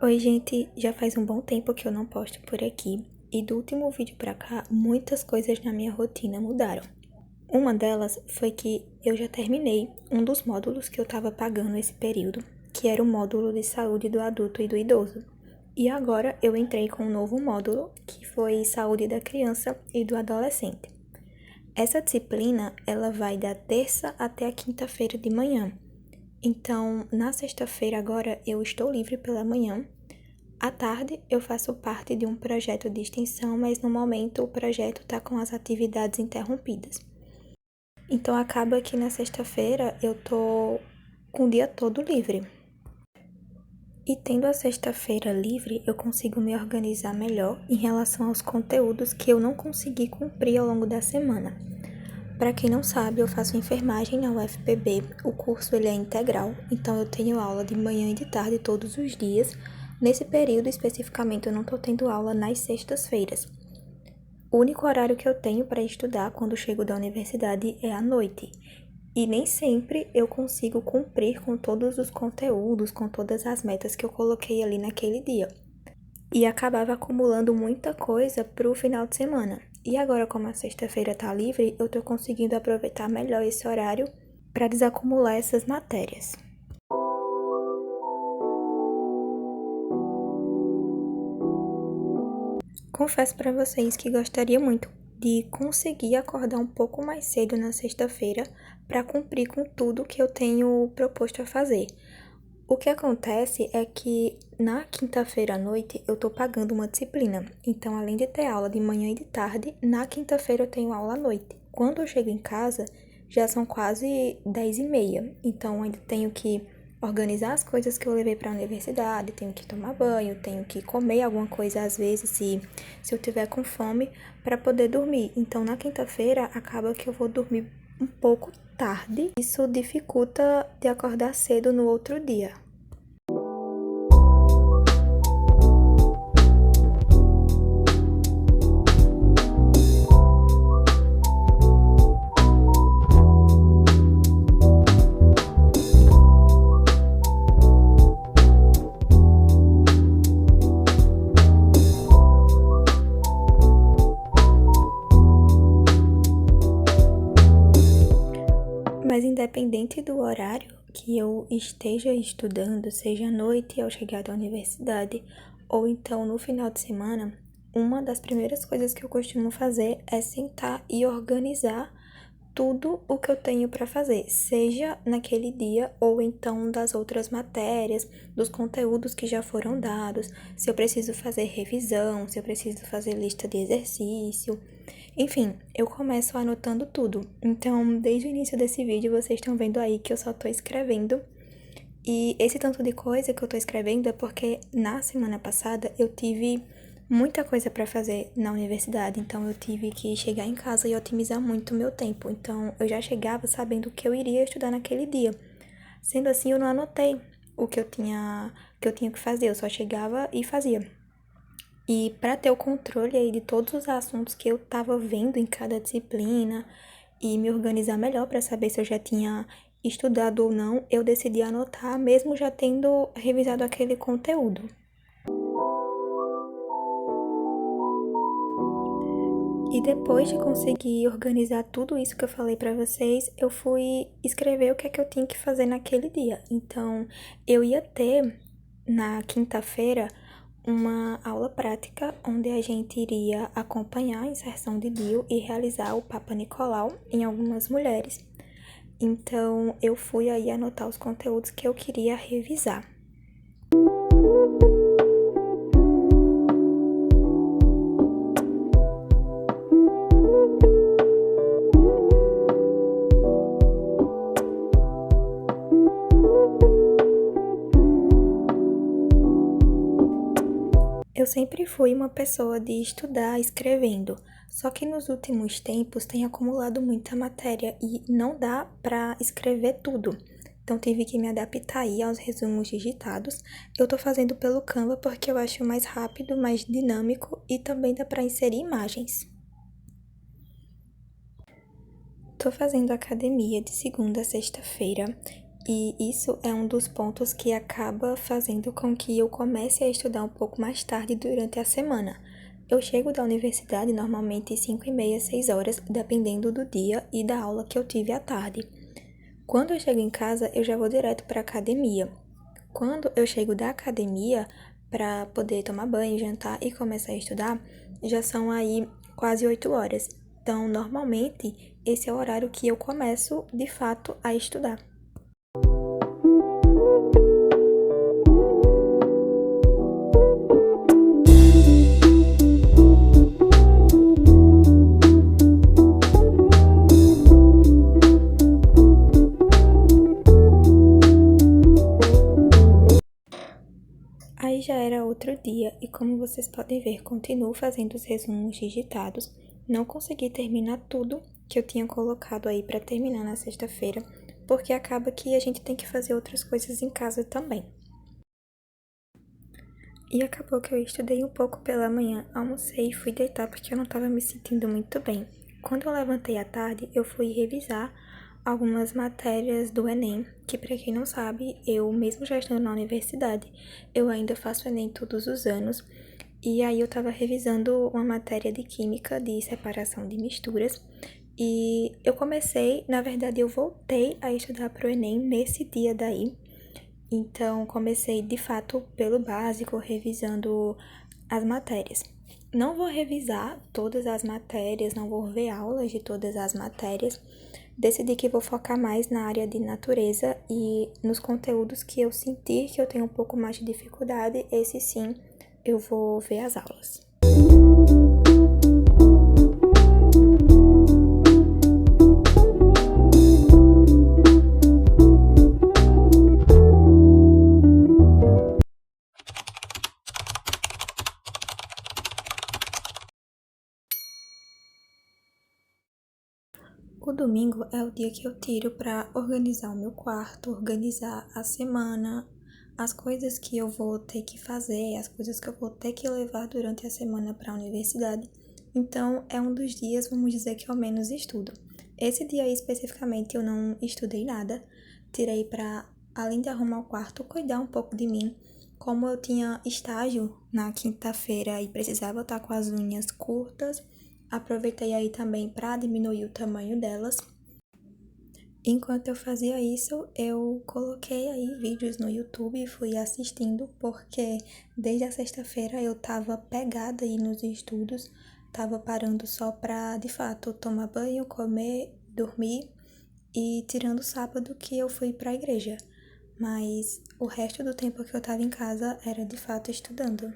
Oi, gente, já faz um bom tempo que eu não posto por aqui e do último vídeo pra cá, muitas coisas na minha rotina mudaram. Uma delas foi que eu já terminei um dos módulos que eu tava pagando esse período, que era o módulo de saúde do adulto e do idoso. E agora eu entrei com um novo módulo, que foi saúde da criança e do adolescente. Essa disciplina, ela vai da terça até a quinta-feira de manhã. Então, na sexta-feira agora eu estou livre pela manhã. À tarde, eu faço parte de um projeto de extensão, mas no momento o projeto está com as atividades interrompidas. Então, acaba que na sexta-feira eu tô com o dia todo livre. E tendo a sexta-feira livre, eu consigo me organizar melhor em relação aos conteúdos que eu não consegui cumprir ao longo da semana. Para quem não sabe, eu faço enfermagem na UFPB. O curso ele é integral, então eu tenho aula de manhã e de tarde todos os dias. Nesse período especificamente eu não estou tendo aula nas sextas-feiras. O único horário que eu tenho para estudar quando chego da universidade é à noite. E nem sempre eu consigo cumprir com todos os conteúdos, com todas as metas que eu coloquei ali naquele dia. E acabava acumulando muita coisa para o final de semana. E agora, como a sexta-feira tá livre, eu tô conseguindo aproveitar melhor esse horário para desacumular essas matérias. Confesso para vocês que gostaria muito de conseguir acordar um pouco mais cedo na sexta-feira para cumprir com tudo que eu tenho proposto a fazer. O que acontece é que na quinta-feira à noite eu tô pagando uma disciplina. Então, além de ter aula de manhã e de tarde, na quinta-feira eu tenho aula à noite. Quando eu chego em casa, já são quase 10h30. Então, ainda tenho que organizar as coisas que eu levei para a universidade, tenho que tomar banho, tenho que comer alguma coisa às vezes, se eu tiver com fome, para poder dormir. Então, na quinta-feira, acaba que eu vou dormir um pouco tarde. Isso dificulta de acordar cedo no outro dia. Mas independente do horário que eu esteja estudando, seja à noite ao chegar da universidade, ou então no final de semana, uma das primeiras coisas que eu costumo fazer é sentar e organizar tudo o que eu tenho para fazer, seja naquele dia ou então das outras matérias, dos conteúdos que já foram dados, se eu preciso fazer revisão, se eu preciso fazer lista de exercício. Enfim, eu começo anotando tudo. Então, desde o início desse vídeo, vocês estão vendo aí que eu só tô escrevendo. E esse tanto de coisa que eu tô escrevendo é porque na semana passada eu tive muita coisa pra fazer na universidade. Então, eu tive que chegar em casa e otimizar muito o meu tempo. Então, eu já chegava sabendo que eu iria estudar naquele dia. Sendo assim, eu não anotei o que eu tinha que fazer. Eu só chegava e fazia. E para ter o controle aí de todos os assuntos que eu estava vendo em cada disciplina e me organizar melhor para saber se eu já tinha estudado ou não, eu decidi anotar, mesmo já tendo revisado aquele conteúdo. E depois de conseguir organizar tudo isso que eu falei para vocês, eu fui escrever o que é que eu tinha que fazer naquele dia. Então, eu ia ter na quinta-feira uma aula prática onde a gente iria acompanhar a inserção de DIU e realizar o Papa Nicolau em algumas mulheres. Então, eu fui aí anotar os conteúdos que eu queria revisar. Eu sempre fui uma pessoa de estudar escrevendo, só que nos últimos tempos tem acumulado muita matéria e não dá para escrever tudo. Então tive que me adaptar aí aos resumos digitados. Eu tô fazendo pelo Canva porque eu acho mais rápido, mais dinâmico e também dá para inserir imagens. Tô fazendo academia de segunda a sexta-feira E isso é um dos pontos que acaba fazendo com que eu comece a estudar um pouco mais tarde durante a semana. Eu chego da universidade normalmente 5h30, 6 horas, dependendo do dia e da aula que eu tive à tarde. Quando eu chego em casa, eu já vou direto para a academia. Quando eu chego da academia, para poder tomar banho, jantar e começar a estudar, já são aí quase 8 horas. Então, normalmente, esse é o horário que eu começo, de fato, a estudar. Aí já era outro dia e, como vocês podem ver, continuo fazendo os resumos digitados. Não consegui terminar tudo que eu tinha colocado aí para terminar na sexta-feira, porque acaba que a gente tem que fazer outras coisas em casa também. E acabou que eu estudei um pouco pela manhã, almocei e fui deitar porque eu não estava me sentindo muito bem. Quando eu levantei à tarde, eu fui revisar algumas matérias do Enem, que para quem não sabe, eu mesmo já estando na universidade, eu ainda faço Enem todos os anos. E aí eu estava revisando uma matéria de química de separação de misturas. E eu comecei, na verdade eu voltei a estudar para o Enem nesse dia daí. Então, comecei de fato pelo básico, revisando as matérias. Não vou revisar todas as matérias, não vou ver aulas de todas as matérias. Decidi que vou focar mais na área de natureza e nos conteúdos que eu sentir que eu tenho um pouco mais de dificuldade, esse sim eu vou ver as aulas. O domingo é o dia que eu tiro para organizar o meu quarto, organizar a semana, as coisas que eu vou ter que fazer, as coisas que eu vou ter que levar durante a semana para a universidade. Então, é um dos dias, vamos dizer, que eu menos estudo. Esse dia aí, especificamente, eu não estudei nada. Tirei para, além de arrumar o quarto, cuidar um pouco de mim. Como eu tinha estágio na quinta-feira e precisava estar com as unhas curtas, aproveitei aí também para diminuir o tamanho delas. Enquanto eu fazia isso, eu coloquei aí vídeos no YouTube e fui assistindo, porque desde a sexta-feira eu tava pegada aí nos estudos, tava parando só pra, de fato, tomar banho, comer, dormir e tirando o sábado que eu fui pra igreja. Mas o resto do tempo que eu tava em casa era de fato estudando.